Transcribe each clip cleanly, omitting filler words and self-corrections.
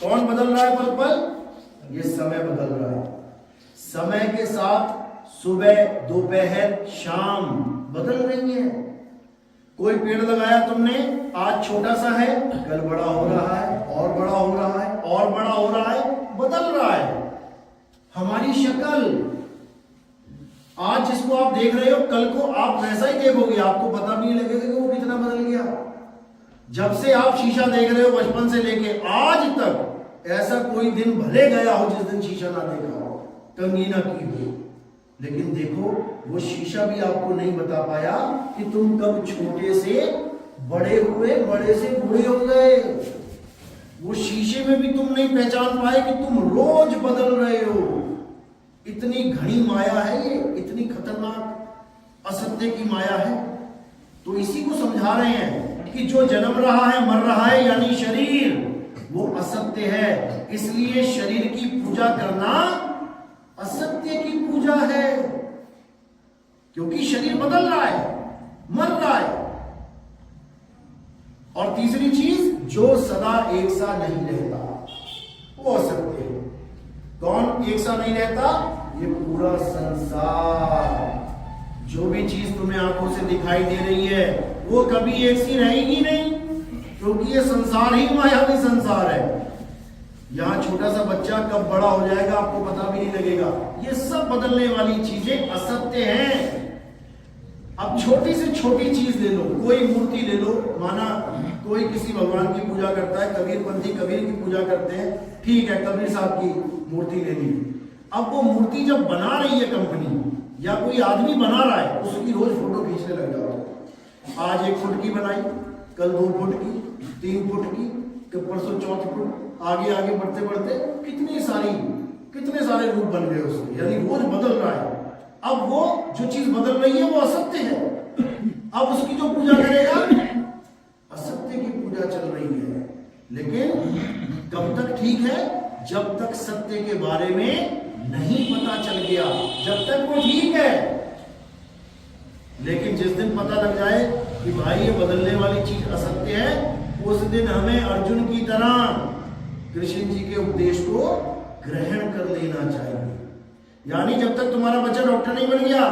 कौन बदल रहा है पल पल? ये समय बदल रहा है। समय के साथ सुबह, दोपहर, शाम बदल रही है। कोई पेड़ लगाया तुमने, आज छोटा सा है, कल बड़ा हो रहा है, और बड़ा हो रहा है, और बड़ा हो रहा है, बदल रहा है। हमारी शक्ल, आज जिसको आप देख रहे हो, कल को आप वैसा ही देखोगे, आपको पता भी नहीं लगेगा कि वो कितना बदल गया। जब से आप शीशा देख रहे हो बचपन से लेके आज तक, ऐसा कोई दिन भले गया हो जिस दिन शीशा ना देखा हो, कंघी ना की हो, लेकिन देखो वो शीशा भी आपको नहीं बता पाया कि तुम कब छोटे से बड़े हुए, बड़े से बूढ़े हो गए। वो शीशे में भी तुम नहीं पहचान पाए कि तुम रोज बदल रहे हो। इतनी घनी माया है ये, इतनी खतरनाक असत्य की माया है। तो इसी को समझा रहे हैं कि जो जन्म रहा है, मर रहा है, यानी शरीर, वो असत्य है। इसलिए शरीर की पूजा करना असत्य की पूजा है, क्योंकि शरीर बदल रहा है, मर रहा है। और तीसरी चीज, जो सदा एक सा नहीं रहता, वो असत्य है। कौन एक सा नहीं रहता? ये पूरा संसार। जो भी चीज तुम्हें आंखों से दिखाई दे रही है, वो कभी एक सी रहेगी नहीं, क्योंकि ये संसार ही मायावी संसार है। यहां छोटा सा बच्चा कब बड़ा हो जाएगा आपको पता भी नहीं लगेगा। ये सब बदलने वाली चीजें असत्य हैं। अब छोटी से छोटी चीज ले लो, कोई मूर्ति ले लो, माना कोई किसी भगवान की पूजा करता है, कबीरपंथी कबीर की पूजा करते हैं, ठीक है, कबीर साहब की मूर्ति ले ली। अब वो मूर्ति जब बना रही है कंपनी या कोई आदमी बना रहा है, उसकी रोज फोटो खींचने लग जाओ। आज 1 फुट की बनाई, कल 2 फुट की, 3 फुट की, परसों 4 फुट, आगे आगे बढ़ते बढ़ते कितने सारे रूप बन गए उसके, यानी रोज बदल रहा है। अब वो जो चीज बदल रही है वो असत्य है। अब उसकी जो पूजा करेगा, असत्य की पूजा चल रही है। लेकिन कब तक ठीक है? जब तक सत्य के बारे में नहीं पता चल गया, जब तक वो ठीक है। लेकिन जिस दिन पता लग जाए कि भाई ये बदलने वाली चीज असत्य है, उस दिन हमें अर्जुन की तरह कृष्ण जी के उपदेश को ग्रहण कर लेना चाहिए। यानी जब तक तुम्हारा बच्चा डॉक्टर नहीं बन गया,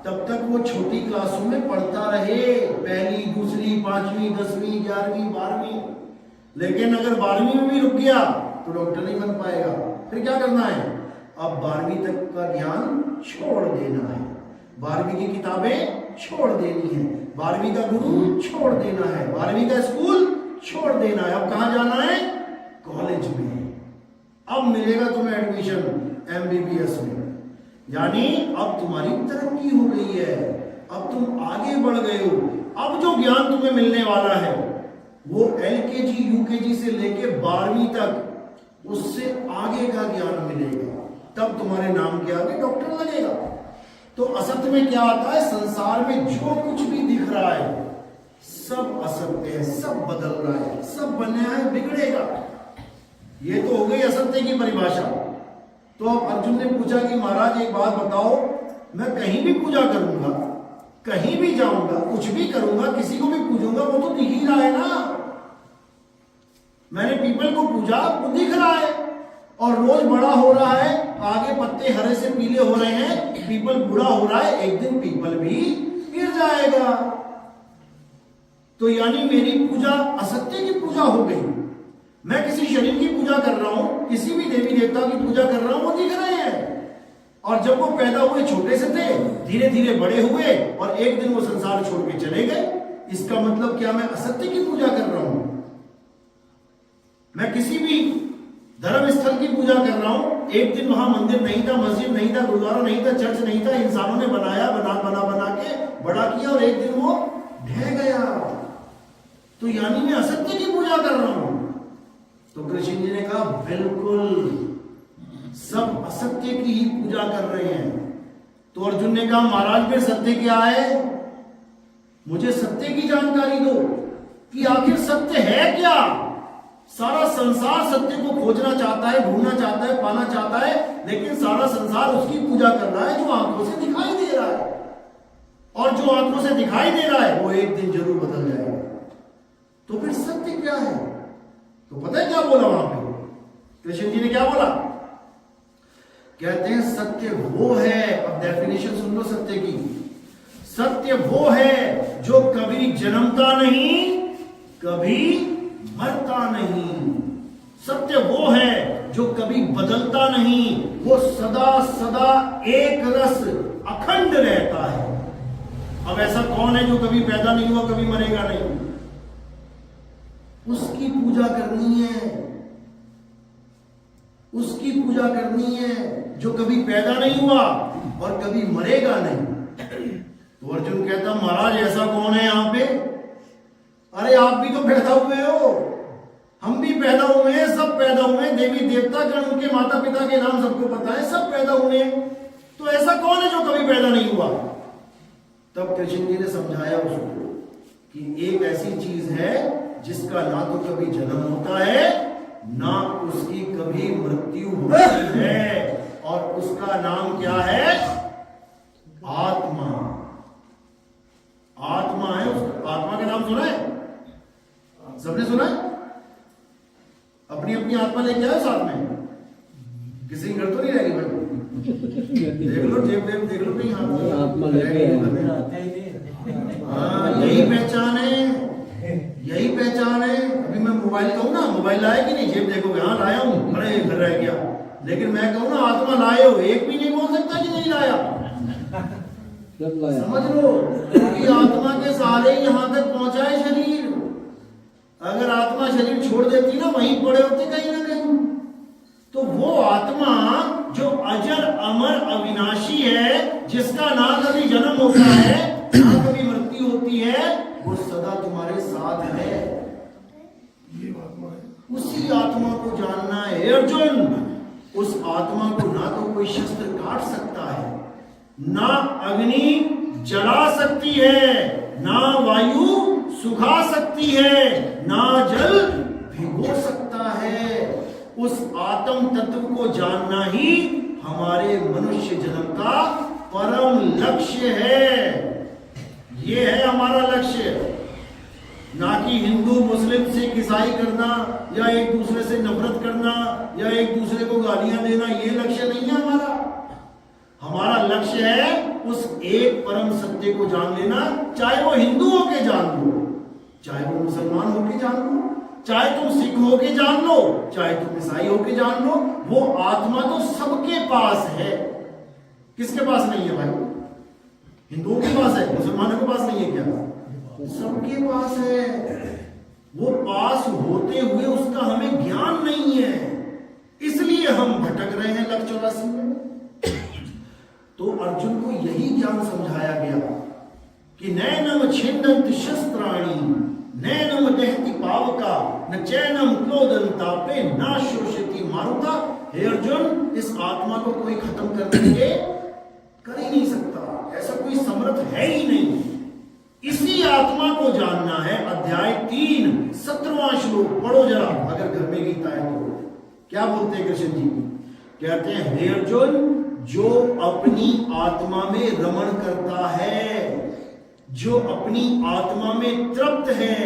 तब तक वो छोटी क्लासों में पढ़ता रहे, 1ली, 2री, 5वीं, 10वीं, 11वीं, 12वीं। लेकिन अगर 12वीं में भी रुक गया तो डॉक्टर नहीं बन पाएगा। फिर क्या करना है? अब 12वीं तक का ज्ञान छोड़ देना है, 12वीं की किताबें छोड़ देनी है, 12वीं का गुरु छोड़ देना है, 12वीं का स्कूल छोड़ देना है। अब कहां जाना है? कॉलेज में। अब मिलेगा तुम्हें एडमिशन MBBS में। यानी अब तुम्हारी तरक्की हो गई है, अब तुम आगे बढ़ गए हो। अब जो ज्ञान तुम्हें मिलने वाला है वो LKG UKG से लेके 12वीं तक, उससे आगे का ज्ञान मिलेगा। तब तुम्हारे नाम के आगे डॉक्टर लगेगा। तो असत्य में क्या आता है? संसार में जो कुछ भी दिख रहा है सब असत्य है, सब बदल रहा है, सब बनया है, बिगड़ेगा। ये तो हो गई असत्य की परिभाषा। तो अब अर्जुन ने पूछा कि महाराज एक बात बताओ, मैं कहीं भी पूजा करूंगा, कहीं भी जाऊंगा, कुछ भी करूंगा, किसी को भी पूजूंगा, वो तो दिख ही रहा है ना। मैंने पीपल को पूजा, वो दिख रहा है और रोज बड़ा हो रहा है, आगे पत्ते हरे से पीले हो रहे हैं, पीपल बूढ़ा हो रहा है, एक दिन पीपल भी गिर जाएगा। तो यानी मेरी पूजा असत्य की पूजा हो गई। मैं किसी शरीर की पूजा कर रहा हूं, किसी भी देवी देवता की पूजा कर रहा हूं, वो दिख रहे हैं। और जब वो पैदा हुए छोटे से थे, धीरे धीरे बड़े हुए और एक दिन वो संसार छोड़ के चले गए। इसका मतलब क्या? मैं असत्य की पूजा कर रहा हूं। मैं किसी भी धर्म स्थल की पूजा कर रहा हूं, एक दिन वहां मंदिर नहीं था, मस्जिद नहीं था, गुरुद्वारा नहीं था, चर्च नहीं था, इंसानों ने बनाया, बना के बड़ा किया और एक दिन वो ढह गया। तो यानी मैं असत्य की पूजा कर रहा हूं। तो कृष्ण जी ने कहा बिल्कुल, सब असत्य की ही पूजा कर रहे हैं। तो अर्जुन ने कहा महाराज फिर सत्य क्या है? मुझे सत्य की जानकारी दो कि आखिर सत्य है क्या। सारा संसार सत्य को खोजना चाहता है, ढूंढना चाहता है, पाना चाहता है, लेकिन सारा संसार उसकी पूजा कर रहा है जो आंखों से दिखाई दे रहा है। और जो आंखों से दिखाई दे रहा है वो एक दिन जरूर बदल जाएगा। तो फिर सत्य क्या है? तो पता है क्या बोला वहां पे? कृष्ण जी ने क्या बोला? कहते हैं सत्य वो है, अब डेफिनेशन सुन लो सत्य की। सत्य वो है जो कभी जन्मता नहीं, कभी मरता नहीं। सत्य वो है जो कभी बदलता नहीं, वो सदा सदा एक रस अखंड रहता है। अब ऐसा कौन है जो कभी पैदा नहीं हुआ, कभी मरेगा नहीं? उसकी पूजा करनी है, उसकी पूजा करनी है जो कभी पैदा नहीं हुआ और कभी मरेगा नहीं। तो अर्जुन कहता महाराज ऐसा कौन है यहां पे? अरे आप भी तो पैदा हुए हो, हम भी पैदा हुए हैं, सब पैदा हुए हैं, देवी देवता गण उनके माता पिता के नाम सबको पता है, सब पैदा हुए हैं। तो ऐसा कौन है जो कभी पैदा नहीं हुआ? तब कृष्ण जी ने समझाया उसको कि एक ऐसी चीज है जिसका ना तो कभी जन्म होता है, ना उसकी कभी मृत्यु होती है, और उसका नाम क्या है? आत्मा। आत्मा है उसका। आत्मा का नाम सुना है? सबने सुना है? अपनी अपनी आत्मा लेके आओ साथ में, किसी घर तो नहीं रहेगी भाई। देख लो जेब देख लो कहीं आत्मा लेके। हाँ यही पहचान है, यही पहचान है। अभी मैं मोबाइल कहूँ ना, मोबाइल लाए कि नहीं, जेब देखोगे हाँ लाया हूँ, अरे घर रह गया। लेकिन मैं कहूँ ना आत्मा लाए हो, एक भी नहीं बोल सकता कि नहीं लाया। समझ लो, क्योंकि आत्मा के सहारे यहाँ तक पहुंचा है शरीर। अगर आत्मा शरीर छोड़ देती ना, वहीं पड़े होते कहीं ना कहीं। तो वो आत्मा जो अजर अमर अविनाशी है, जिसका ना कभी जन्म होता है ना कभी मृत्यु होती है, वो सदा तुम्हारे साथ है। ये आत्मा है, उसी आत्मा को जानना है अर्जुन। उस आत्मा को ना तो कोई शस्त्र काट सकता है, ना अग्नि जला सकती है, ना वायु सुखा सकती है, ना जल भिगो सकता है। उस आत्म तत्व को जानना ही हमारे मनुष्य जन्म का परम लक्ष्य है। ये है हमारा लक्ष्य, ना कि हिंदू मुस्लिम से ईसाई करना, या एक दूसरे से नफरत करना, या एक दूसरे को गालियां देना। ये लक्ष्य नहीं है हमारा। हमारा लक्ष्य है उस एक परम सत्य को जान लेना, चाहे वो हिंदू होके जान लो, चाहे वो मुसलमान होके जान लो, चाहे तुम सिख होके जान लो, चाहे तुम ईसाई होके जान लो। वो आत्मा तो सबके पास है। किसके पास नहीं है भाई? हिंदुओं के पास है, मुसलमानों के पास नहीं है क्या? सबके पास है। वो पास होते हुए उसका हमें ज्ञान नहीं है, इसलिए हम भटक रहे हैं लक्ष्य 84 में। तो अर्जुन को यही ज्ञान समझाया गया कि नैनम छिन्नन्ति शस्त्राणि नैनम दहति पावका न चैनम क्रोधन्तापे न शोषयति मारुता। हे अर्जुन, इस आत्मा को कोई खत्म करने के कर ही नहीं सकता, ऐसा कोई समर्थ है ही नहीं। इसी आत्मा को जानना है। अध्याय 3 17वां श्लोक पढ़ो जरा, अगर घर में गीता है तो। क्या बोलते हैं कृष्ण जी? कहते हैं हे अर्जुन, जो अपनी आत्मा में रमण करता है, जो अपनी आत्मा में तृप्त है,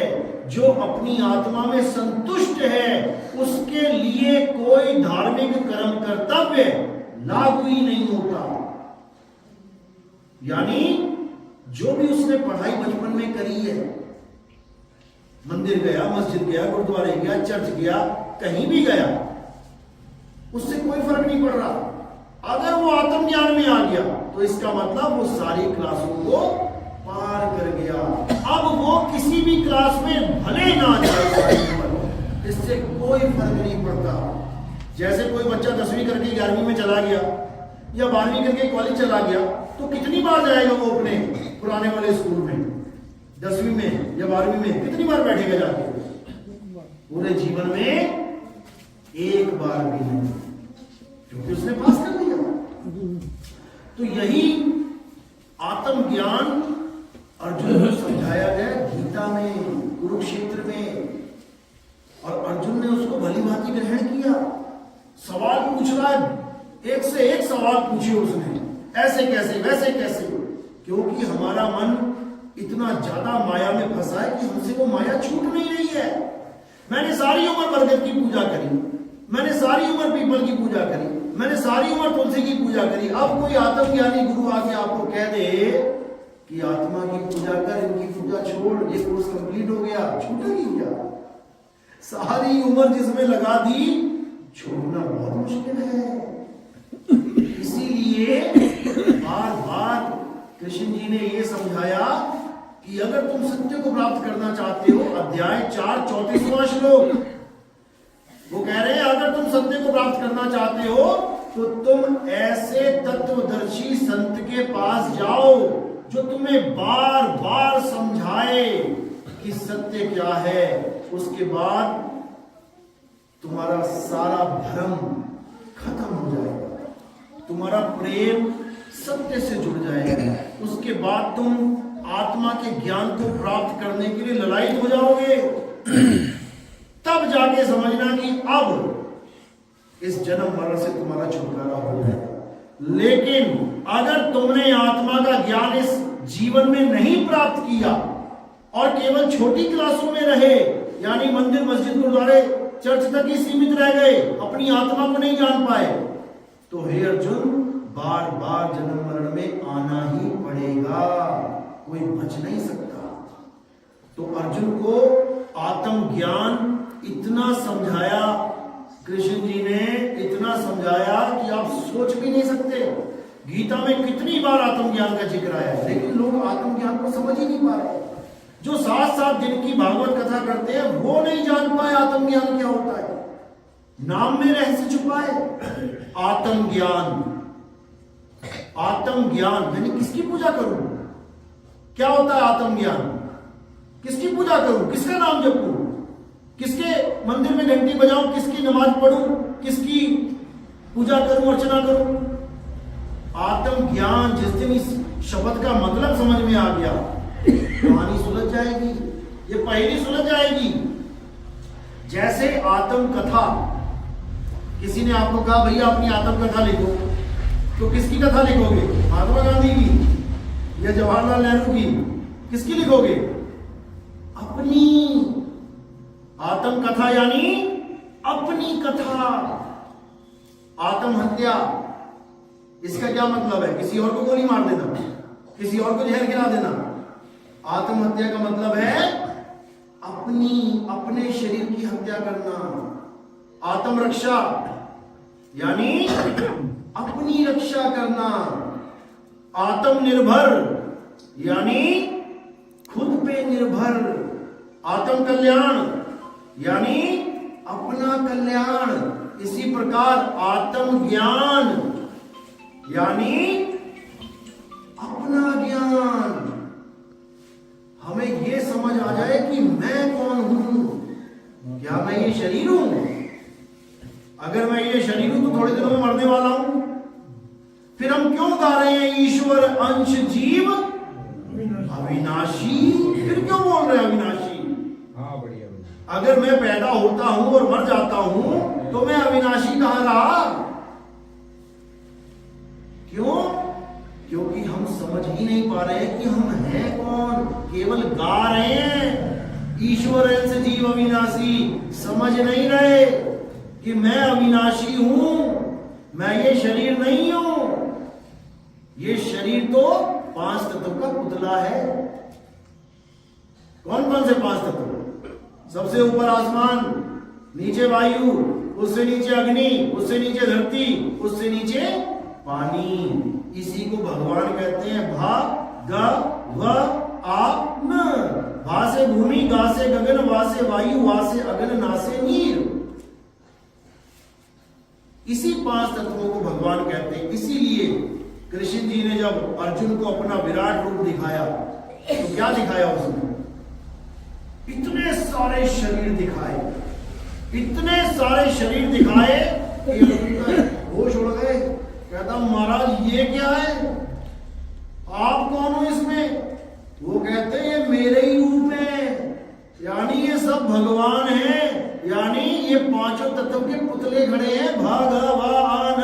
जो अपनी आत्मा में संतुष्ट है, उसके लिए कोई धार्मिक कर्म कर्तव्य लागू ही नहीं होता। यानी जो भी उसने पढ़ाई बचपन में करी है, मंदिर गया, मस्जिद गया, गुरुद्वारे गया, चर्च गया, कहीं भी गया, उससे कोई फर्क नहीं पड़ रहा। अगर वो आत्मज्ञान में आ गया तो इसका मतलब वो सारी क्लासों को पार कर गया। अब वो किसी भी क्लास में भले ना जाए, इससे कोई फर्क नहीं पड़ता। जैसे कोई बच्चा 10वीं करके 11वीं में चला गया या 12वीं करके कॉलेज चला गया, तो कितनी बार जाएगा वो अपने पुराने वाले स्कूल में? 10वीं में या 12वीं में कितनी बार बैठेगा जाके? पूरे जीवन में एक बार भी नहीं, क्योंकि उसने पास कर लिया। तो यही आत्मज्ञान अर्जुन को समझाया गया गीता में, कुरुक्षेत्र में, और अर्जुन ने उसको भली भांति ग्रहण किया। सवाल पूछ रहा है, एक से एक सवाल पूछे उसने, ऐसे कैसे वैसे कैसे, क्योंकि हमारा मन इतना ज्यादा माया में फंसा है कि हमसे वो माया छूट नहीं रही है। मैंने सारी उम्र बरगद की पूजा करी, मैंने सारी उम्र पीपल की पूजा करी, मैंने सारी उम्र तुलसी की पूजा करी, अब कोई आत्मज्ञानी गुरु आके आपको कह दे कि आत्मा की पूजा कर, इनकी पूजा छोड़, ये कोर्स कंप्लीट हो गया, छूटेगी क्या? सारी उम्र जिसमें लगा दी, छोड़ना बहुत मुश्किल है। इसीलिए बार बार कृष्ण जी ने ये समझाया कि अगर तुम सत्य को प्राप्त करना चाहते हो, अध्याय 4 34वां श्लोक, वो कह रहे हैं अगर तुम सत्य को प्राप्त करना चाहते हो तो तुम ऐसे तत्वदर्शी संत के पास जाओ जो तुम्हें बार बार समझाए कि सत्य क्या है। उसके बाद तुम्हारा सारा भ्रम खत्म हो जाएगा, तुम्हारा प्रेम सत्य से जुड़ जाएगा। उसके बाद तुम आत्मा के ज्ञान को प्राप्त करने के लिए ललायित हो जाओगे। तब जाके समझना कि अब इस जन्म मरण से तुम्हारा छुटकारा हो जाएगा। लेकिन अगर तुमने आत्मा का ज्ञान इस जीवन में नहीं प्राप्त किया और केवल छोटी क्लासों में रहे, यानी मंदिर मस्जिद गुरुद्वारे चर्च तक ही सीमित रह गए, अपनी आत्मा को नहीं जान पाए, तो हे अर्जुन बार बार जन्म मरण में आना ही पड़ेगा, कोई बच नहीं सकता। तो अर्जुन को आत्म ज्ञान इतना समझाया कृष्ण जी ने, इतना समझाया कि आप सोच भी नहीं सकते। गीता में कितनी बार आत्मज्ञान का जिक्र आया है, लेकिन लोग आत्मज्ञान को समझ ही नहीं पा रहे। जो 7-7 दिन की भागवत कथा करते हैं वो नहीं जान पाए आत्मज्ञान क्या होता है, नाम में रहस्य छुपा है। आत्मज्ञान, आत्मज्ञान यानी किसकी पूजा करूं? क्या होता है आत्मज्ञान? किसकी पूजा करूं, किसका नाम जपूं, किसके मंदिर में घंटी बजाऊं, किसकी नमाज पढ़ूं, किसकी पूजा करूं, अर्चना करूं? आत्मज्ञान जिस दिन इस शब्द का मतलब समझ में आ गया, कहानी सुलझ जाएगी, ये पहेली सुलझ जाएगी। जैसे आत्म कथा, किसी ने आपको कहा भैया अपनी आत्म कथा लिखो, तो किसकी कथा लिखोगे? महात्मा गांधी की या जवाहरलाल नेहरू की? किसकी लिखोगे? अपनी। आत्म कथा यानी अपनी कथा। आत्महत्या, इसका क्या मतलब है? किसी और को गोली मार देना, किसी और को जहर गिरा देना। आत्महत्या का मतलब है अपने शरीर की हत्या करना। आत्मरक्षा यानी अपनी रक्षा करना। आत्मनिर्भर यानी खुद पे निर्भर। आत्म कल्याण यानी अपना कल्याण। इसी प्रकार आत्म ज्ञान यानी अपना ज्ञान। हमें यह समझ आ जाए कि मैं कौन हूं, क्या मैं ये शरीर हूं? अगर मैं ये शरीर हूं तो थोड़े दिनों में मरने वाला हूं। फिर हम क्यों गा रहे हैं ईश्वर अंश जीव अविनाशी? फिर क्यों बोल रहे हैं अविनाशी? हाँ बढ़िया। अगर मैं पैदा होता हूं और मर जाता हूं तो मैं अविनाशी कहां रहा? क्यों? क्योंकि हम समझ ही नहीं पा रहे कि हम हैं कौन। केवल गा रहे हैं ईश्वर अंश जीव अविनाशी, समझ नहीं रहे कि मैं अविनाशी हूं, मैं ये शरीर नहीं हूं। ये शरीर तो 5 तत्व का पुतला है। कौन कौन से 5 तत्व? सबसे ऊपर आसमान, नीचे वायु, उससे नीचे अग्नि, उससे नीचे धरती, उससे नीचे पानी। इसी को भगवान कहते हैं भा ग व आ न। भा से भूमि, गा से गगन, वा से वायु, वा से अगन, ना से नीर। इसी 5 तत्वों को भगवान कहते हैं। इसीलिए कृष्ण जी ने जब अर्जुन को अपना विराट रूप दिखाया तो क्या दिखाया उसने? इतने सारे शरीर दिखाए, इतने सारे शरीर दिखाए कि होश उड़ गए। कहता महाराज ये क्या है, आप कौन हो इसमें? वो कहते ये मेरे ही रूप है, यानी ये सब भगवान हैं, यानी ये 5 तत्व के पुतले खड़े हैं भगवान।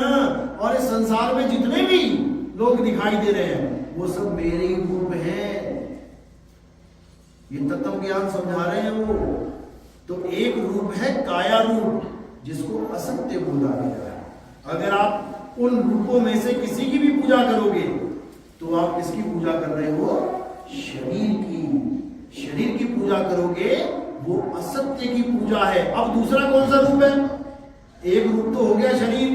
और इस संसार में जितने भी लोग दिखाई दे रहे हैं वो सब मेरे ही रूप हैं। ये तत्व ज्ञान समझा रहे हैं वो। तो एक रूप है काया रूप, जिसको असत्य बोला गया है। अगर आप उन रूपों में से किसी की भी पूजा करोगे तो आप किसकी पूजा कर रहे हो? शरीर की। शरीर की पूजा करोगे वो असत्य की पूजा है। अब दूसरा कौन सा रूप है? एक रूप तो हो गया शरीर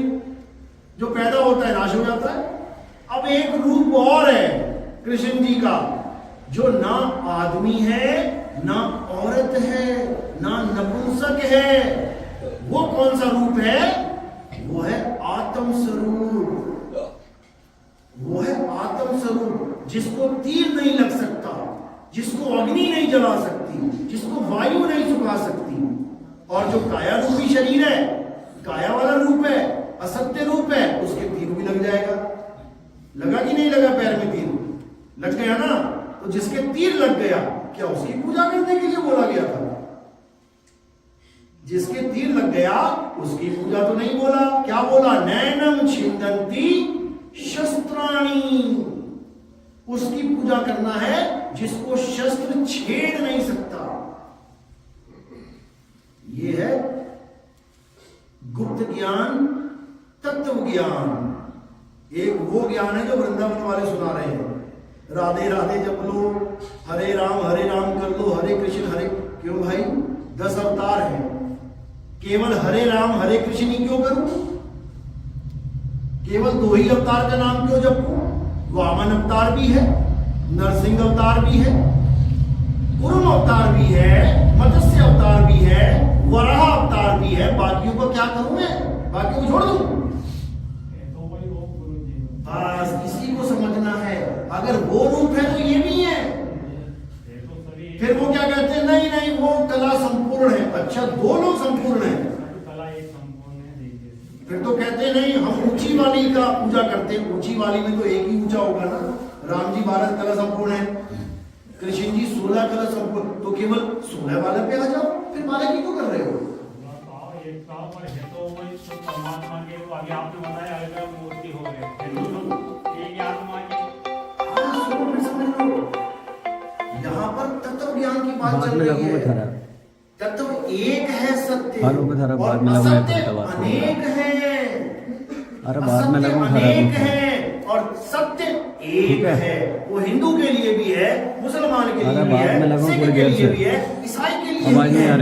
जो पैदा होता है नाश हो जाता है। अब एक रूप और है कृष्ण जी का जो ना आदमी है ना औरत है ना नपुंसक है। वो कौन सा रूप है? वो है आत्म स्वरूप। वो है आत्म स्वरूप जिसको तीर नहीं लग सकता, जिसको अग्नि नहीं जला सकती, जिसको वायु नहीं सुखा सकती। और जो काया रूपी शरीर है, काया वाला रूप है, असत्य रूप है, उसके तीर भी लग जाएगा। लगा कि नहीं लगा? पैर में तीर लग गया ना, तो जिसके तीर लग गया क्या उसकी पूजा करने के लिए बोला गया था? जिसके तीर लग गया उसकी पूजा तो नहीं बोला। क्या बोला? नैनम छिन्दन्ति शस्त्राणि। उसकी पूजा करना है जिसको शस्त्र छेड़ नहीं सकता। यह है गुप्त ज्ञान, तत्व ज्ञान। एक वो ज्ञान है जो वृंदावन वाले सुना रहे हैं। राधे राधे जप लो, हरे राम कर लो, हरे कृष्ण हरे। क्यों भाई? 10 अवतार हैं, केवल हरे राम हरे कृष्ण ही क्यों करूं? केवल 2 ही अवतार का नाम क्यों जपूं? वामन अवतार भी है, नरसिंह अवतार भी है, कुरुम अवतार भी है, मत्स्य अवतार भी है, वराह अवतार भी है। बाकियों को क्या करूं मैं? बाकियों को छोड़ दूं? बस इसी को समझना है। अगर वो रूप है तो ये भी है। फिर वो क्या कहते हैं? नहीं नहीं वो कला संपूर्ण है। अच्छा 2 लोग संपूर्ण है, फिर तो कहते हैं नहीं हम ऊंची वाली का पूजा करते हैं। ऊंची वाली में तो एक ही ऊंचा होगा ना। राम जी 12 कला संपूर्ण है, कृष्ण जी 16 कला संपूर्ण। तो केवल 16 वाले पे आ जाओ, फिर 12 की क्यों कर रहे हो? यहाँ पर तत्व ज्ञान की बात चल रही है। तत्व एक है सत्य और असत्य अनेक है। असत्य अनेक है और सत्य एक है। वो हिंदू के लिए भी है, मुसलमान के लिए भी है, सिख के लिए भी है, ईसाई के लिए भी है।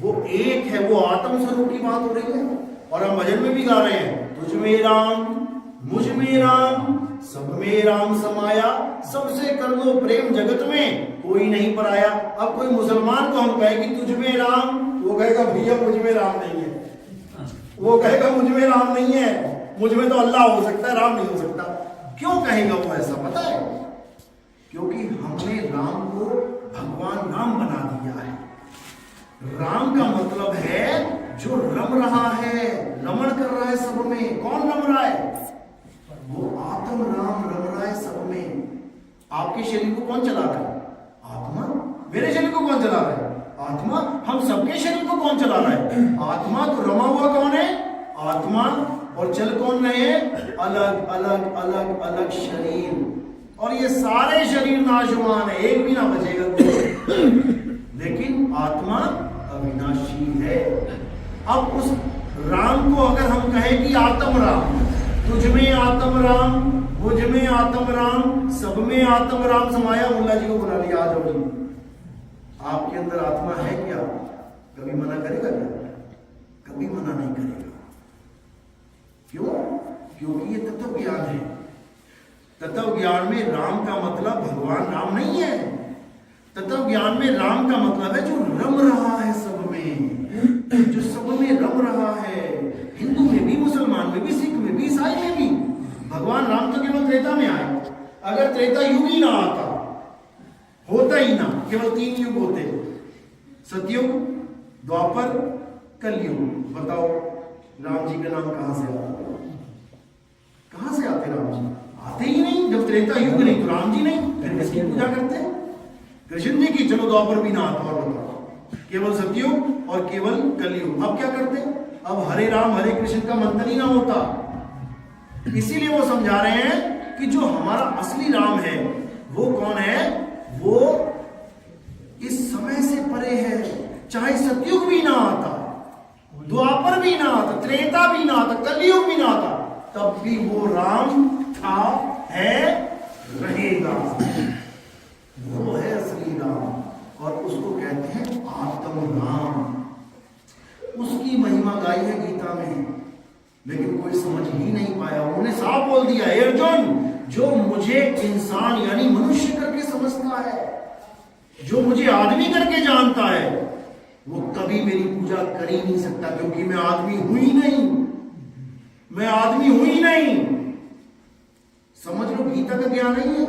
वो एक है। वो आत्म स्वरूप की बात हो रही है। और हम भजन में भी गा रहे हैं, तुझ में राम मुझ में राम सब में राम समाया, सबसे कर लो प्रेम जगत में कोई नहीं पराया। अब कोई मुसलमान को हम कहे कि तुझ में राम, वो कहेगा भैया मुझ में राम नहीं है। वो कहेगा मुझ में राम नहीं है, मुझ में तो अल्लाह हो सकता है, राम नहीं हो सकता। क्यों कहेगा वो ऐसा? पता है? क्योंकि हमने राम को भगवान राम बना दिया है। राम का मतलब है जो रम रहा है, रमण कर रहा है सब में। कौन रम रहा है? वो आत्म राम रम रहा है सब में। आपके शरीर को कौन चला रहा है? आत्मा। मेरे शरीर को कौन चला रहा है? आत्मा। हम सबके शरीर को कौन चला रहा है? आत्मा। तो रमा हुआ कौन है? आत्मा। और चल कौन रहे हैं? अलग अलग अलग अलग शरीर। और ये सारे शरीर नाशवान है, एक भी ना बचेगा। लेकिन आत्मा अविनाशी है। अब उस राम को अगर हम कहें कि आत्म राम, तुझ में आत्म राम, मुझ में आत्म राम, सब में आत्म राम समाया। मुल्ला जी को बुला लिया, आ जाओ जी। आपके अंदर आत्मा है क्या? कभी मना करेगा क्या? कभी मना नहीं करेगा। क्यों? क्योंकि ये तत्व ज्ञान है। तत्व ज्ञान में राम का मतलब भगवान राम नहीं है। तत्व ज्ञान में राम का मतलब है जो रम रहा है सब में, जो सब में रम रहा है। हिंदू में भी, मुसलमान में भी, सिख में भी, ईसाई में भी। भगवान राम तो केवल त्रेता में आए। अगर त्रेता युग ही ना आता, होता ही ना, केवल 3 युग होते, सतयुग, द्वापर, कलयुग। बताओ राम जी का नाम कहां से आता? कहां से आते राम जी? आते ही नहीं। जब त्रेता युग नहीं तो राम जी नहीं, फिर किसकी पूजा करते? कृष्ण जी की। चलो द्वापर भी ना आता, और बताओ केवल सतयुग और केवल कलयुग। अब क्या करते? अब हरे राम हरे कृष्ण का मंत्र ही ना होता। इसीलिए वो समझा रहे हैं कि जो हमारा असली राम है वो कौन है? वो इस समय से परे है। चाहे सतयुग भी ना आता, द्वापर भी ना आता, त्रेता भी ना आता, कलयुग भी ना आता, तब भी वो राम था, है, रहेगा। वो है असली राम और उसको कहते हैं आत्म राम। उसकी महिमा गाई है गीता में, लेकिन कोई समझ ही नहीं पाया। उन्होंने साफ बोल दिया, हे अर्जुन, जो मुझे इंसान यानी मनुष्य करके समझता है, जो मुझे आदमी करके जानता है, वो कभी मेरी पूजा कर ही नहीं सकता, क्योंकि मैं आदमी हूं ही नहीं, मैं आदमी हूं ही नहीं। समझ लो, गीता का ज्ञान नहीं है।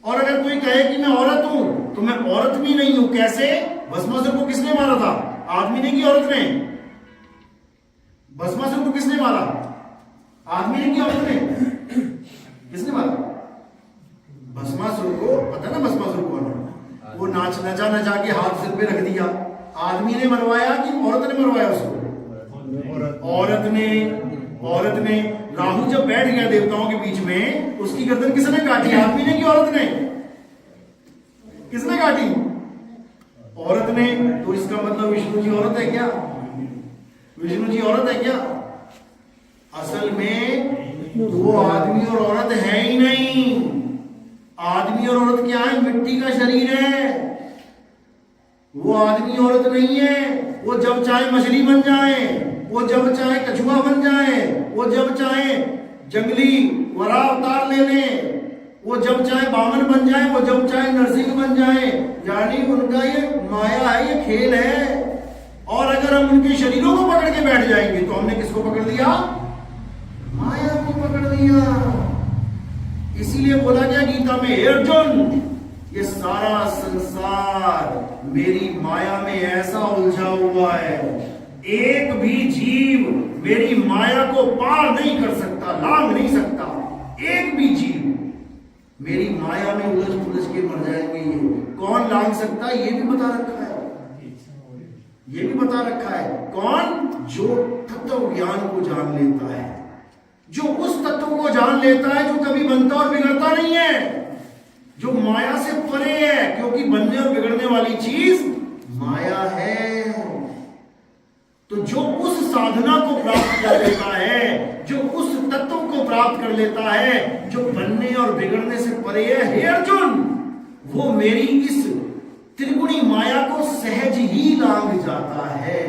और अगर कोई कहे कि मैं औरत हूं, तो मैं औरत भी नहीं हूं। कैसे? भस्मासुर को किसने मारा था? आदमी ने कि औरत ने? भस्मासुर को किसने मारा? आदमी ने कि औरत ने? किसने मारा भस्मासुर को? पता ना भस्मासुर कौन है? वो नचा के हाथ सिर पे रख दिया। आदमी ने मरवाया कि औरत ने मरवाया उसको? औरत ने। राहु जब बैठ गया देवताओं के बीच में, उसकी गर्दन किसने काटी? आदमी ने कि औरत ने? किसने काटी? औरत ने। तो इसका मतलब विष्णु जी औरत है क्या? विष्णु जी औरत है क्या? असल में वो आदमी और औरत है ही नहीं। आदमी और औरत क्या है? मिट्टी का शरीर है। वो आदमी औरत नहीं है। वो जब चाहे मछली बन जाए, वो जब चाहे कछुआ बन जाए, वो जब चाहे जंगली वरा अवतार ले ले, वो जब चाहे बामन बन जाए, वो जब चाहे नरसिंह बन जाए। यानी उनका ये माया है, ये खेल है। और अगर हम उनके शरीरों को पकड़ के बैठ जाएंगे तो हमने किसको पकड़ लिया? माया को पकड़ लिया। इसीलिए बोला गया गीता में, हे अर्जुन, ये सारा संसार मेरी माया में ऐसा उलझा हुआ है, एक भी जीव मेरी माया को पार नहीं कर सकता, लांघ नहीं सकता। एक भी जीव मेरी माया में उलझ उलझ के मर जाएंगे। ये कौन लांघ सकता है? ये भी बता रखा है। ये भी बता रखा है। कौन? जो तत्व ज्ञान को जान लेता है, जो उस तत्व को जान लेता है जो कभी बनता और बिगड़ता नहीं है, जो माया से परे है, क्योंकि बनने और बिगड़ने वाली चीज माया है। तो जो उस साधना को प्राप्त कर लेता है, जो उस तत्व को प्राप्त कर लेता है जो बनने और बिगड़ने से परे है, हे अर्जुन, वो मेरी इस त्रिगुणी माया को सहज ही लांघ जाता है।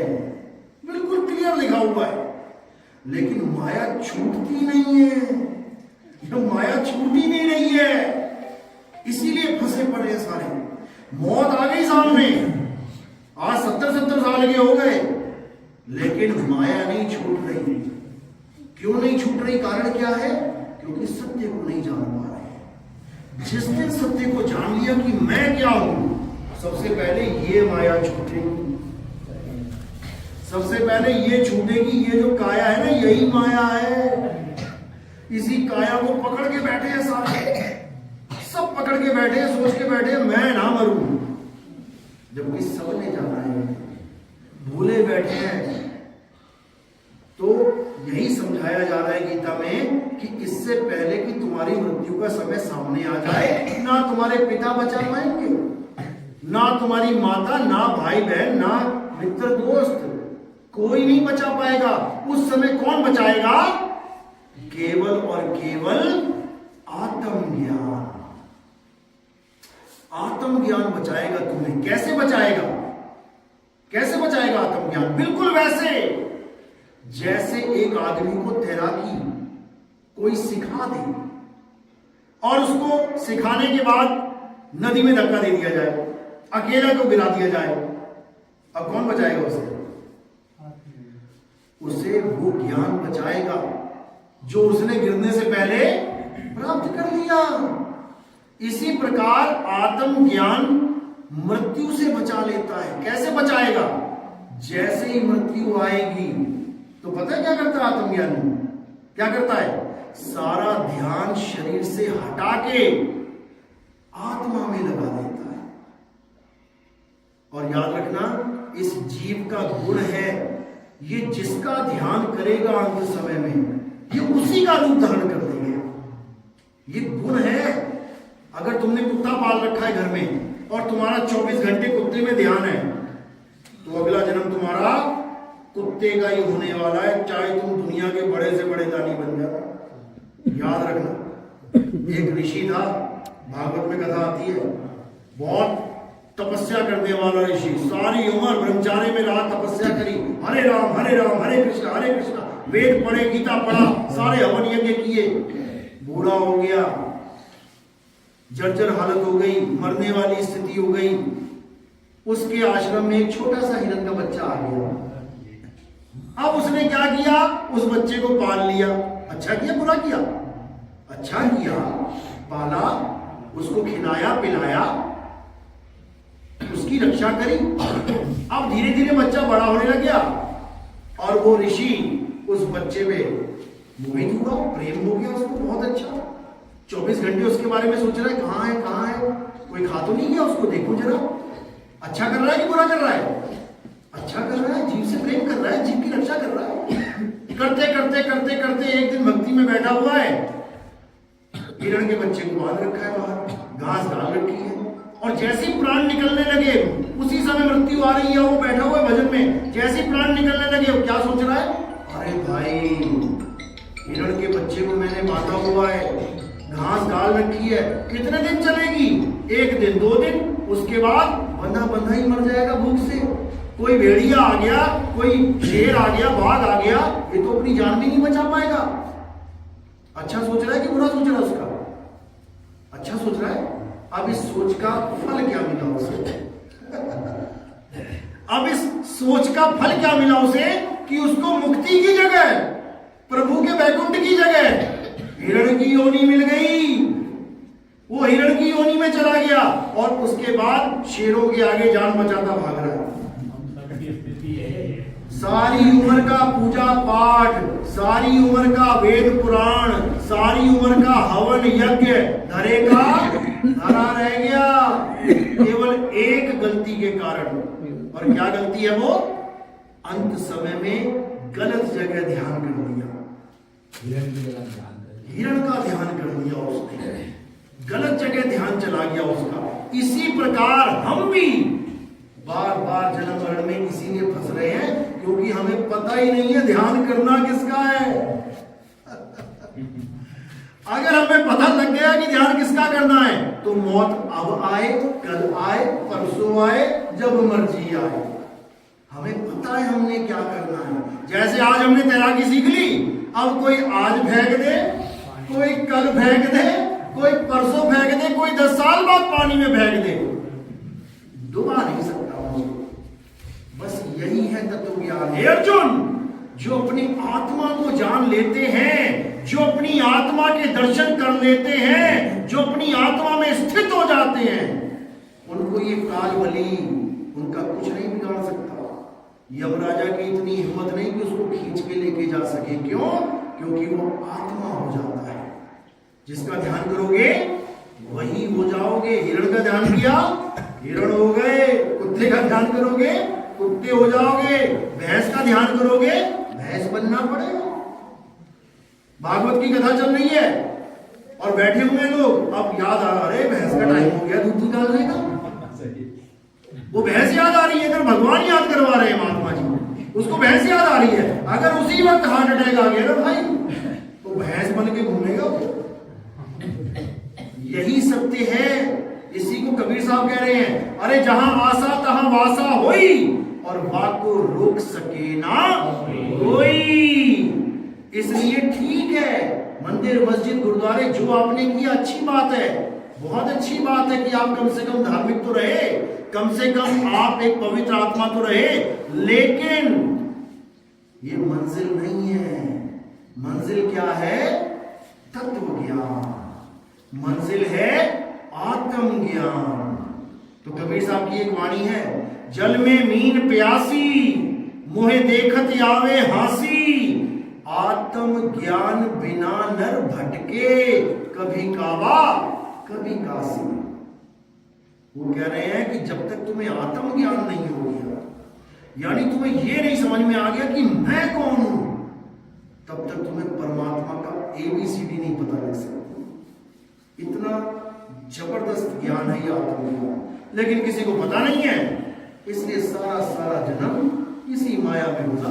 बिल्कुल क्लियर लिखा हुआ है। लेकिन माया छूटती नहीं है, यह माया छूट ही नहीं रही है। इसीलिए फंसे पड़े हैं सारे। मौत आ गई सामने, आज 70-70 साल के हो गए, लेकिन माया नहीं छूट रही। क्यों नहीं छूट रही? कारण क्या है? क्योंकि सत्य को नहीं जान पा रहे। जिस दिन सत्य को जान लिया कि मैं क्या हूं, सबसे पहले ये माया छूटेगी। सबसे पहले ये छूटेगी। ये जो काया है ना, यही माया है। इसी काया को पकड़ के बैठे हैं सारे, सब पकड़ के बैठे हैं, सोच के बैठे हैं मैं ना मरूं, जबकि सबने जाना है। भूले बैठे हैं। तो यही समझाया जा रहा है गीता में कि इससे पहले कि तुम्हारी मृत्यु का समय सामने आ जाए, ना तुम्हारे पिता बचा पाएंगे, ना तुम्हारी माता, ना भाई बहन, ना मित्र दोस्त, कोई नहीं बचा पाएगा। उस समय कौन बचाएगा? केवल और केवल आत्मज्ञान। आत्मज्ञान बचाएगा तुम्हें। कैसे बचाएगा? कैसे बचाएगा आत्मज्ञान? बिल्कुल वैसे जैसे एक आदमी को तैराकी कोई सिखा दे और उसको सिखाने के बाद नदी में धक्का दे दिया जाए, अकेला को गिरा दिया जाए, अब कौन बचाएगा उसे? उसे वो ज्ञान बचाएगा जो उसने गिरने से पहले प्राप्त कर लिया। इसी प्रकार आत्म ज्ञान मृत्यु से बचा लेता है। कैसे बचाएगा? जैसे ही मृत्यु आएगी तो पता है क्या करता है आत्मज्ञान? क्या करता है? सारा ध्यान शरीर से हटा के आत्मा में लगा देता है। और याद रखना, इस जीव का गुण है, ये जिसका ध्यान करेगा अंत समय में, ये उसी का रूप धारण कर देगा। ये गुण है। अगर तुमने कुत्ता पाल रखा है घर में और तुम्हारा 24 घंटे कुत्ते में ध्यान है, तो अगला जन्म तुम्हारा कुत्ते का ही होने वाला है, चाहे तुम दुनिया के बड़े से बड़े दानी बन जाओ। याद रखना, एक ऋषि था, भागवत में कथा आती है, बहुत तपस्या करने वाला ऋषि, सारी उम्र ब्रह्मचार्य में रहा, तपस्या करी, हरे राम हरे कृष्णा, वेद पढ़े, गीता पढ़ा, सारे हवन यज्ञ किए, बूढ़ा हो गया, जर्जर हालत हो गई, मरने वाली स्थिति हो गई। उसके आश्रम में एक छोटा सा हिरण का बच्चा आ गया। अब उसने क्या किया, उस बच्चे को पाल लिया। अच्छा किया बुरा किया? अच्छा किया, पाला, उसको खिलाया पिलाया, उसकी रक्षा करी। अब धीरे धीरे बच्चा बड़ा होने लग गया और वो ऋषि उस बच्चे पे मोहित हुआ, प्रेम हो गया उसको, बहुत अच्छा। 24 घंटे उसके बारे में सोच रहा है, कहाँ है, कोई खा तो नहीं गया उसको, देखो जरा, अच्छा कर रहा है कि बुरा कर रहा है? अच्छा कर रहा है, जीव से प्रेम कर रहा है, जीव की रक्षा कर रहा है। करते करते करते करते एक दिन भक्ति में बैठा हुआ है, हिरण के बच्चे को बांध रखा है बाहर, घास डाल रखी है, और जैसे ही प्राण निकलने लगे, उसी समय मृत्यु आ रही है, वो बैठा हुआ है भजन में, जैसे ही प्राण निकलने लगे, वो क्या सोच रहा है, अरे भाई हिरण के बच्चे को मैंने बांधा हुआ है, घास डाल रखी है, कितने दिन चलेगी? 1 दिन 2 दिन, उसके बाद बंधा बंधा ही मर जाएगा भूख से। कोई भेड़िया आ गया, कोई शेर आ गया, बाघ आ गया, ये तो अपनी जान भी नहीं बचा पाएगा। अच्छा सोच रहा है कि बुरा सोच रहा है? उसका अच्छा सोच रहा है। अब इस सोच का फल क्या मिला उसे? अब इस सोच का फल क्या मिला उसे कि उसको मुक्ति की जगह, प्रभु के वैकुंठ की जगह हिरण की योनि मिल गई। वो हिरण की योनि में चला गया और उसके बाद शेरों के आगे जान बचाता भाग रहा है। सारी उम्र का पूजा पाठ, सारी उम्र का वेद पुराण, सारी उम्र का हवन यज्ञ धरे का धरा रह गया, केवल एक गलती के कारण। और क्या गलती है वो? अंत समय में गलत जगह ध्यान कर दिया, हिरण का ध्यान कर दिया उसने, गलत जगह ध्यान चला गया उसका। इसी प्रकार हम भी बार बार जन्म मरण में इसीलिए फंस रहे हैं क्योंकि हमें पता ही नहीं है ध्यान करना किसका है। अगर हमें पता लग गया कि ध्यान किसका करना है तो मौत अब आए, कल आए, परसों आए, जब मर्जी आए, हमें पता है हमने क्या करना है। जैसे आज हमने तैराकी सीख ली, अब कोई आज फेंक दे, कोई कल फेंक दे, कोई परसों फेंक दे, कोई 10 साल बाद पानी में फेंक दे, डुबा नहीं सकता। बस यही है तत्व ज्ञान। हे अर्जुन, जो अपनी आत्मा को जान लेते हैं, जो अपनी आत्मा के दर्शन कर लेते हैं, जो अपनी आत्मा में स्थित हो जाते हैं, उनको ये काल बली उनका कुछ नहीं बिगाड़ सकता। यमराजा की इतनी हिम्मत नहीं कि उसको खींच के लेके जा सके। क्यों? क्योंकि वो आत्मा हो जाता है। जिसका ध्यान करोगे वही हो जाओगे। हिरण का ध्यान किया, हिरण हो गए। कुत्ते का ध्यान करोगे, कुत्ते हो जाओगे। भैंस का ध्यान करोगे, भैंस बनना पड़ेगा। भागवत की कथा चल रही है और बैठे हुए लोग अब याद आ रहे, भैंस का टाइम हो गया दूध निकालने का। वो भैंस याद आ रही है, इधर भगवान याद करवा रहे हैं महात्मा जी, उसको भैंस याद आ रही है। अगर उसी वक्त हार्ट अटैक आ गया ना भाई, तो भैंस बन के घूमेगा। यही सत्य है। इसी को कबीर साहब कह रहे हैं, अरे जहां आशा तहां वासा होई, और वाक को रोक सके ना कोई। इसलिए ठीक है, मंदिर मस्जिद गुरुद्वारे जो आपने किया अच्छी बात है, बहुत अच्छी बात है कि आप कम से कम धार्मिक तो रहे, कम से कम आप एक पवित्र आत्मा तो रहे। लेकिन ये मंजिल नहीं है। मंजिल क्या है? तत्व ज्ञान। मंजिल है आत्मज्ञान। तो कबीर साहब की एक वाणी है, जल में मीन प्यासी, मुहे देखत आवे हासी, आत्म ज्ञान बिना नर भटके, कभी काबा कभी काशी। वो कह रहे हैं कि जब तक तुम्हें आत्म ज्ञान नहीं हो गया, यानी तुम्हें ये नहीं समझ में आ गया कि मैं कौन हूं, तब तक तुम्हें परमात्मा का ABCD नहीं पता लग सकता। इतना जबरदस्त ज्ञान है ये आत्मज्ञान, लेकिन किसी को पता नहीं है। इसलिए सारा जन्म इसी माया में घुसा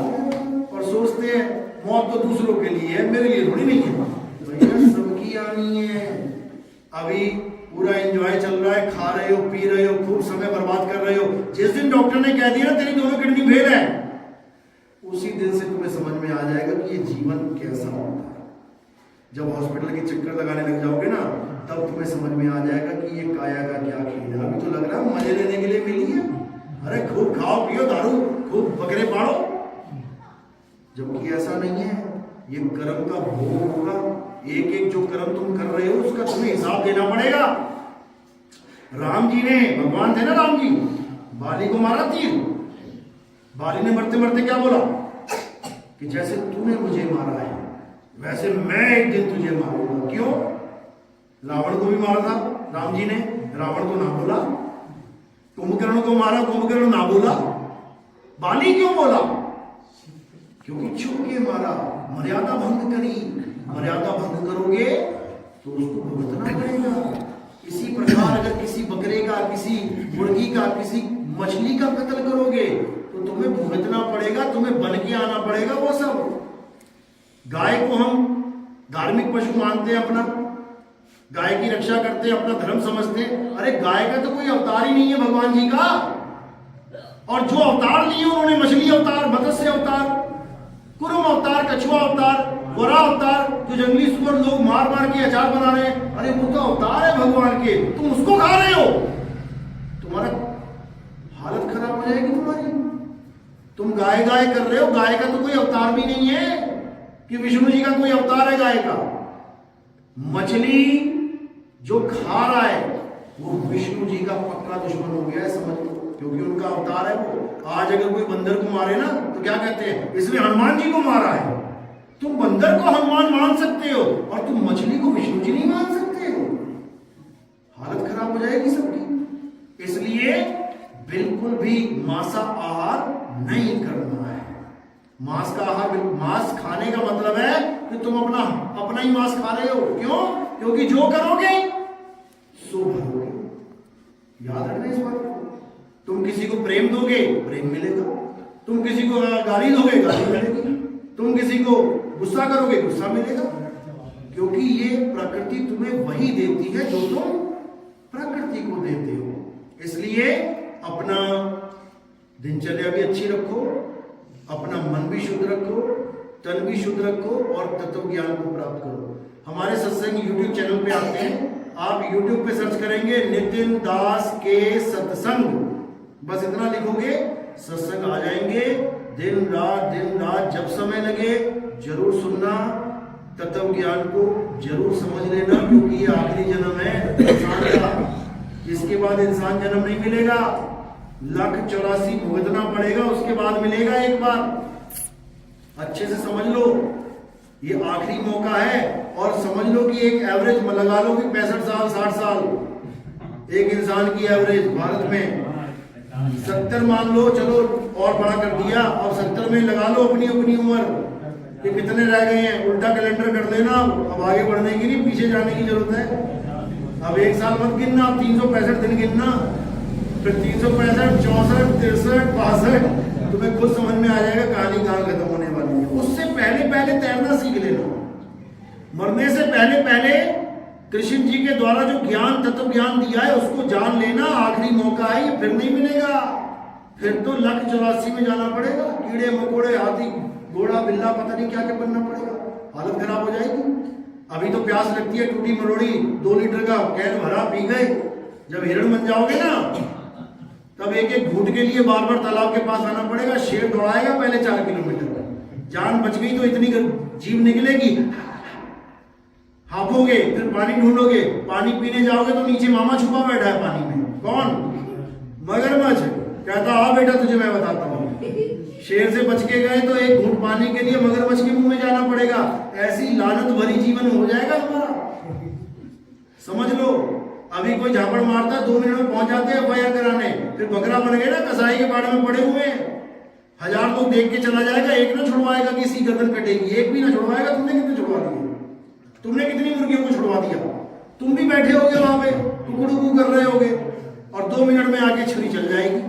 और सोचते हैं मौत तो दूसरों के लिए है, मेरे लिए थोड़ी नहीं है। भैया सबकी आनी है। अभी पूरा एंजॉय चल रहा है, खा रहे हो, पी रहे हो, खूब समय बर्बाद कर रहे हो। जिस दिन डॉक्टर ने कह दिया ना तेरी दोनों किडनी फेल है, उसी दिन से तुम्हें समझ में आ जाएगा कि ये जीवन कैसा होता है। जब हॉस्पिटल के चक्कर लगाने लग जाओगे ना, तब तुम्हें समझ में आ जाएगा कि ये काया का क्या खेल है। अभी तो लग रहा है मजे लेने के लिए मिली है, अरे खूब खाओ पियो दारू, खूब बकरे पाड़ो, जबकि ऐसा नहीं है। ये कर्म का भोग होगा। एक एक जो कर्म तुम कर रहे हो उसका तुम्हें हिसाब देना पड़ेगा। राम जी ने, भगवान थे ना राम जी, बाली को मारा तीर। बाली ने मरते मरते क्या बोला कि जैसे तूने मुझे मारा है वैसे मैं एक दिन तुझे मारूंगा। क्यों? रावण को भी मारा था राम जी ने, रावण को ना बोला। कुंभकर्ण को मारा, कुंभकर्ण ना बोला। बाली क्यों बोला? क्योंकि छुप के मारा, मर्यादा भंग करी। मर्यादा भंग करोगे तो उसको भुगतना पड़ेगा। इसी प्रकार अगर किसी बकरे का, किसी मुर्गी का, किसी मछली का कत्ल करोगे तो तुम्हें भुगतना पड़ेगा, तुम्हें बन के आना पड़ेगा वो सब। गाय को हम धार्मिक पशु मानते हैं, अपना गाय की रक्षा करते हैं, अपना धर्म समझते हैं। अरे गाय का तो कोई अवतार ही नहीं है भगवान जी का। और जो अवतार लिए उन्होंने मछली अवतार, मत्स्य अवतार, कुर्म अवतार, कछुआ अवतार, गोरा अवतार, जो जंगली सुअर लोग मार मार के अचार बना रहे हैं, अरे वो तो अवतार है भगवान के। तुम उसको खा रहे हो, तुम्हारा हालत खराब हो जाएगी तुम्हारी। तुम गाय गाय कर रहे हो, गाय का तो कोई अवतार भी नहीं है कि विष्णु जी का कोई अवतार है गाय का। मछली जो खा रहा है वो विष्णु जी का पक्का दुश्मन हो गया है, समझ लो, क्योंकि उनका अवतार है वो। आज अगर कोई बंदर को मारे ना तो क्या कहते हैं, इसने हनुमान जी को मारा है। तुम बंदर को हनुमान मान सकते हो और तुम मछली को विष्णु जी नहीं मान सकते हो। हालत खराब हो जाएगी सबकी। इसलिए बिल्कुल भी मांसा आहार नहीं करना है। मांस का आहार, मांस खाने का मतलब है कि तुम अपना ही मांस खा रहे हो। क्यों? क्योंकि जो करोगे सो भरोगे। याद रखना इस बात को। तुम किसी को प्रेम दोगे, प्रेम मिलेगा। तुम किसी को गाली दोगे, गाली मिलेगी। तुम किसी को गुस्सा करोगे, गुस्सा मिलेगा। क्योंकि ये प्रकृति तुम्हें वही देती है जो तुम प्रकृति को देते हो। इसलिए अपना दिनचर्या भी अच्छी रखो, अपना मन भी शुद्ध रखो, तन भी शुद्ध रखो और तत्व ज्ञान को प्राप्त करो। हमारे सत्संग YouTube चैनल पे आते हैं, आप YouTube पे सर्च करेंगे नितिन दास के सत्संग, बस इतना लिखोगे, सत्संग आ जाएंगे। दिन रात जब समय लगे जरूर सुनना, तत्व ज्ञान को जरूर समझ लेना, क्योंकि ये आखिरी जन्म है इंसान का। इसके बाद इंसान जन्म नहीं मिलेगा, 1,84 भुगतना पड़ेगा, उसके बाद मिलेगा एक बार। अच्छे से समझ लो, ये आखिरी मौका है। और समझ लो कि एक एवरेज लगा लो कि 65 साल 60 साल एक इंसान की एवरेज भारत में। 70 मान लो, चलो और बड़ा कर दिया, अब 70 में लगा लो अपनी उम्र कि कितने रह गए हैं। उल्टा कैलेंडर कर देना, अब आगे बढ़ने की नहीं, पीछे जाने की जरूरत है। अब एक साल मत गिनना, अब 365 दिन गिनना, फिर 365, 64, 63, 62, तुम्हें खुद समझ में आ जाएगा कहानी कहाँ खत्म होने वाली है। उससे पहले तैरना सीख लेना। मरने से पहले कृष्ण जी के द्वारा जो ज्ञान, तत्व ज्ञान दिया है उसको जान लेना। आखिरी मौका है, ये फिर नहीं मिलेगा। फिर तो 1,84 में जाना पड़ेगा। कीड़े मकोड़े, हाथी घोड़ा बिल्ला, पता नहीं क्या क्या बनना पड़ेगा। हालत खराब हो जाएगी। अभी तो प्यास लगती है, टूटी मरोड़ी 2 लीटर का कैन भरा पी गए। जब हिरण बन जाओगे ना तब एक एक घूंट के लिए बार बार तालाब के पास आना पड़ेगा। शेर दौड़ाएगा पहले 4 किलोमीटर, जान बच गई तो इतनी जीभ निकलेगी, हाफोगे, फिर पानी ढूंढोगे, पानी पीने जाओगे तो नीचे मामा छुपा बैठा है पानी में। कौन? मगरमच्छ। कहता आ बेटा तुझे मैं बताता हूँ। शेर से बच के गए तो एक घूंट पानी के लिए मगरमच्छ के मुंह में जाना पड़ेगा। ऐसी लानत भरी जीवन हो जाएगा हमारा, समझ लो। अभी कोई झापड़ मारता है, 2 मिनट में पहुंच जाते हैं FIR कराने। फिर बकरा बन गए ना, कसाई के बाड़े में पड़े हुए हैं। 1000 लोग देख के चला जाएगा, एक ना छुड़वाएगा, किसी गर्दन कटेगी, एक भी ना छुड़वाएगा। तुमने कितने छुड़वा दिए? तुमने कितनी मुर्गियों को छुड़वा दिया? तुम भी बैठे होगे वहां पे, टुकड़ू कर रहे होगे और 2 मिनट में आके छुरी चल जाएगी।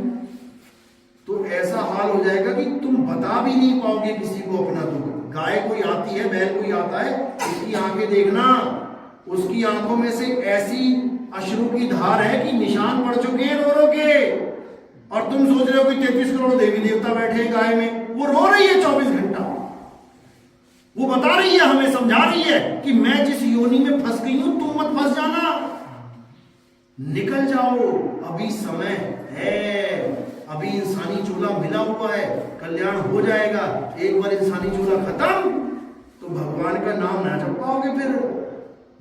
तो ऐसा हाल हो जाएगा कि तुम बता भी नहीं पाओगे किसी को अपना दुख। गाय कोई आती है, बैल कोई आता है, उसकी आंखें देखना, उसकी आंखों में से ऐसी अश्रु की धार है कि निशान पड़ चुके हैं रो रो के, और तुम सोच रहे हो कि 33 करोड़ देवी देवता बैठे हैं गाय में, वो रो रही है 24 घंटा। वो बता रही है, हमें समझा रही है कि मैं जिस योनि में फंस गई हूं तुम मत फंस जाना, निकल जाओ, अभी समय है, अभी इंसानी चूल्हा मिला हुआ है, कल्याण हो जाएगा। एक बार इंसानी चूल्हा खत्म तो भगवान का नाम ना जप पाओगे, फिर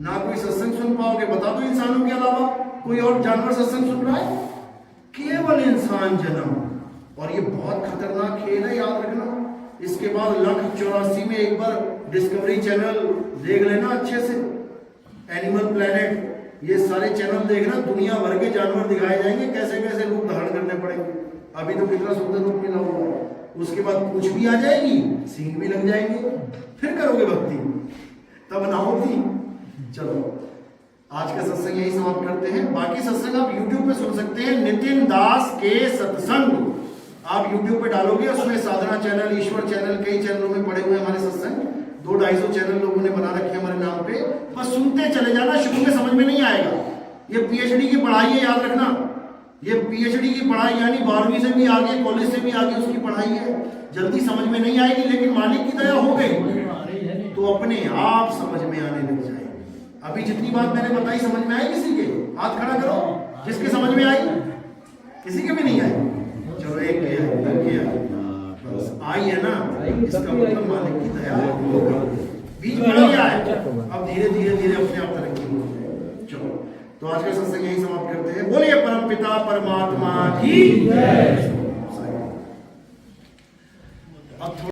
ना कोई सत्संग सुन पाओगे। बता दो, इंसानों के अलावा कोई और जानवर सत्संग सुन रहा है? केवल इंसान जन्म, और ये बहुत खतरनाक खेल है, याद रखना। इसके बाद 184 में एक बार डिस्कवरी चैनल देख लेना अच्छे से, एनिमल प्लेनेट, ये सारे चैनल देखना, दुनिया भर के जानवर दिखाए जाएंगे, कैसे कैसे रूप धारण करने पड़ेंगे। अभी तो कितना सुंदर रूप मिला हुआ है, उसके बाद पूंछ भी आ जाएगी, सींग भी लग जाएंगे, फिर करोगे भक्ति, तब ना होती। चलो आज का सत्संग यही समाप्त करते हैं। बाकी सत्संग आप YouTube पे सुन सकते हैं, नितिन दास के सत्संग आप YouTube पे डालोगे, उसमें साधना चैनल, ईश्वर चैनल, कई चैनलों में पड़े हुए हमारे सत्संग, 200-250 चैनल लोगों ने बना रखे हमारे नाम पे। बस सुनते चले जाना, शुरू में समझ में नहीं आएगा। ये PhD की पढ़ाई है, याद रखना, ये PhD की पढ़ाई यानी 12वीं से भी आगे, कॉलेज से भी आगे उसकी पढ़ाई है। जल्दी समझ में नहीं आएगी, लेकिन मालिक की दया हो गई तो अपने आप समझ में आने लग जाएगी। अभी जितनी बात मैंने बताई समझ में आई किसी के? हाथ खड़ा करो जिसके समझ में आई। किसी के भी नहीं आई? चलो एक आई है ना, इसका मतलब मालिक की दया बीच में गया है, अब धीरे धीरे धीरे अपने आप तरक्की हो जाए। चलो तो आज का सत्संग यही समाप्त करते हैं। बोलिए परम पिता परमात्मा की जय।